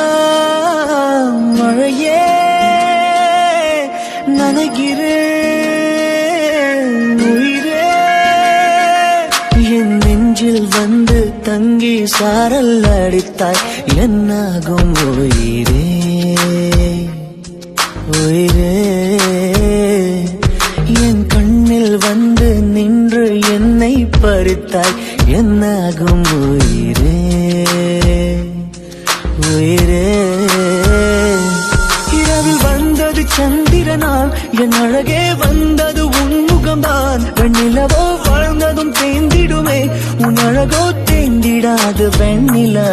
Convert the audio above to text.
மனசெல்லாம் மழையே நனைகிறேன் உயிரே என் நெஞ்சில் வந்து தங்கி சாரல் அடித்தாய் என்னாகும் உயிரே உயிரே என் கண்ணில் வந்து நின்று என்னை பறித்தாய் என்னாகும் உயிரே உயிரே இரவில் வந்தது சந்திரனால் என் அழகே வந்தது உன்முகம்தான் வெண்ணிலவோ வாழ்ந்ததும் தேந்திடுமே உன் அழகோ தேந்திடாது வெண்ணிலா